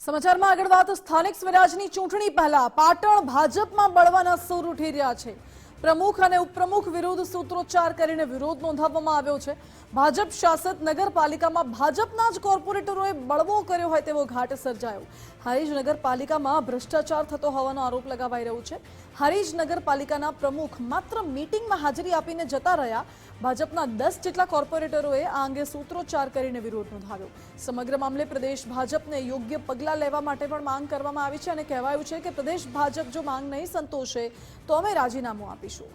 સમાચારમાં આગળ વાત સ્થાનિક સ્વરાજની ચૂંટણી પહેલા પાટણ ભાજપમાં બળવાના સૂર ઉઠી રહ્યા છે। પ્રમુખ અને ઉપપ્રમુખ વિરુદ્ધ સૂત્રોચ્ચાર કરીને વિરોધ નોંધાવવામાં આવ્યો છે। ભાજપ શાસિત નગરપાલિકામાં ભાજપના જ કોર્પોરેટરોએ બળવો કર્યો હોય તેવો ઘાટ સર્જાયો। હારીજ નગરપાલિકામાં ભ્રષ્ટાચાર થતો હોવાનો આરોપ લગાવાઈ રહ્યો છે। હારીજ નગરપાલિકાના પ્રમુખ માત્ર મીટિંગમાં હાજરી આપીને જતા રહ્યા। ભાજપના 10 જેટલા કોર્પોરેટરોએ આ અંગે સૂત્રોચ્ચાર કરીને વિરોધ નોંધાવ્યો। સમગ્ર મામલે પ્રદેશ ભાજપને યોગ્ય પગલાં લેવા માટે પણ માંગ કરવામાં આવી છે અને કહેવાયું છે કે પ્રદેશ ભાજપ જો માંગ નહીં સંતોષે તો અમે રાજીનામું આપીશું।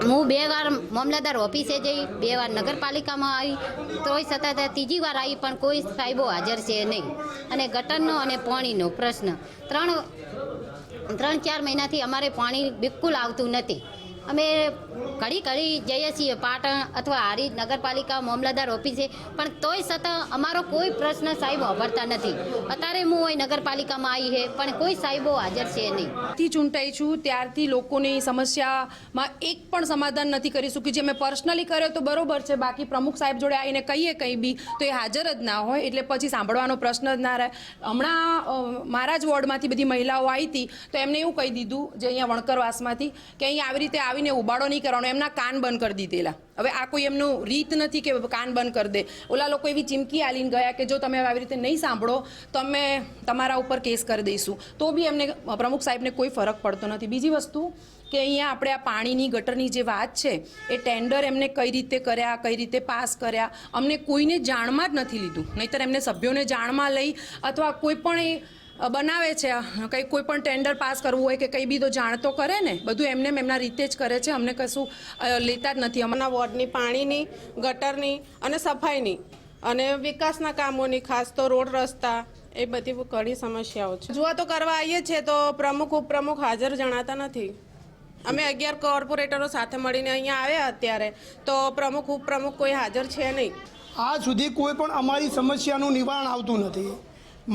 હું 2 વાર મામલતદાર ઓફિસે જઈ, 2 વાર નગરપાલિકામાં આવી, તોય સતત 3જી વાર આવી પણ કોઈ સાહેબો હાજર છે નહીં। અને ગટરનો અને પાણીનો પ્રશ્ન 3-4 મહિનાથી અમારે પાણી બિલકુલ આવતું નથી। અમે ઘડી જઈએ છીએ પાટણ અથવા હારીજ નગરપાલિકા મામલતદાર ઓફિસે, પણ તોય છતાં અમારો કોઈ પ્રશ્ન સાહેબ સાંભળતા નથી। અત્યારે હું અહીં નગરપાલિકામાં આવી છે પણ કોઈ સાહેબો હાજર છે નહીં। થી ચૂંટાઈ છું ત્યારથી લોકોની સમસ્યામાં એક પણ સમાધાન નથી કરી શકી। જે મેં પર્સનલી કર્યો તો બરોબર છે, બાકી પ્રમુખ સાહેબ જોડે આવીને કહીએ કંઈ બી તો એ હાજર જ ના હોય, એટલે પછી સાંભળવાનો પ્રશ્ન જ ના રહે। હમણાં મારા જ વોર્ડમાંથી બધી મહિલાઓ આવી હતી તો એમને એવું કહી દીધું, જે અહીંયા વણકરવાસમાંથી, કે અહીં આવી રીતે આવીને ઉબાડો નહીં કરવાનો, એમના કાન બંધ કરી દીધેલા। હવે આ કોઈ એમનું રીત નથી કે કાન બંધ કરી દે। ઓલા લોકો એવી ચીમકી આલીને ગયા કે જો તમે આવી રીતે નહીં સાંભળો તો અમે તમારા ઉપર કેસ કરી દઈશું। તો બી એમને પ્રમુખ સાહેબને કોઈ ફરક પડતો નથી। બીજી વસ્તુ કે અહીંયા આપણે આ પાણીની ગટરની જે વાત છે એ ટેન્ડર એમને કઈ રીતે કર્યા, કઈ રીતે પાસ કર્યા, અમને કોઈને જાણમાં જ નથી લીધું। નહીંતર એમને સભ્યોને જાણમાં લઈ અથવા કોઈ પણ એ બનાવે છે કંઈ કોઈ પણ ટેન્ડર પાસ કરવું હોય કે કંઈ બી તો જાણ તો કરે ને, બધું એમને એમના રીતે જ કરે છે। અમને કશું લેતા જ નથી। અમારા વોર્ડની પાણીની, ગટરની અને સફાઈની અને વિકાસના કામોની, ખાસ તો રોડ રસ્તા, એ બધી ઘણી સમસ્યાઓ છે। રજૂઆતો કરવા આવીએ છીએ તો પ્રમુખ ઉપપ્રમુખ હાજર જણાતા નથી। અમે 11 કોર્પોરેટરો સાથે મળીને અહીંયા આવ્યા અત્યારે, તો પ્રમુખ ઉપપ્રમુખ કોઈ હાજર છે નહીં। આ સુધી કોઈ પણ અમારી સમસ્યાનું નિવારણ આવતું નથી।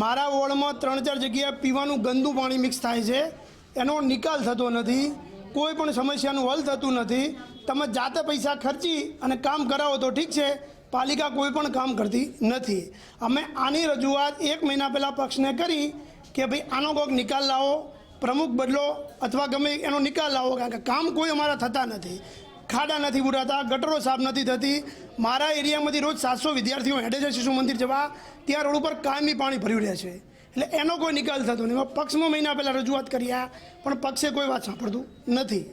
મારા વોર્ડમાં 3-4 જગ્યાએ પીવાનું ગંદુ પાણી મિક્સ થાય છે, એનો નિકાલ થતો નથી। કોઈ પણ સમસ્યાનું હલ થતું નથી। તમે જાતે પૈસા ખર્ચી અને કામ કરાવો તો ઠીક છે, પાલિકા કોઈ પણ કામ કરતી નથી। અમે આની રજૂઆત 1 મહિના પહેલાં પક્ષને કરી કે ભાઈ આનો કોઈક નિકાલ લાવો, પ્રમુખ બદલો અથવા ગમે એનો નિકાલ લાવો, કારણ કે કામ કોઈ અમારા થતા નથી। ખાડા નથી પૂરાતા, ગટરો સાફ નથી થતી। મારા એરિયામાંથી રોજ 700 વિદ્યાર્થીઓ હેડે છે શિશુ મંદિર જવા, ત્યાં રોડ ઉપર કાયમી પાણી ભર્યું રહે છે, એટલે એનો કોઈ નિકાલ થતો નહીં। પક્ષમાં મહિના પહેલાં રજૂઆત કર્યા પણ પક્ષે કોઈ વાત સાંભળતું નથી।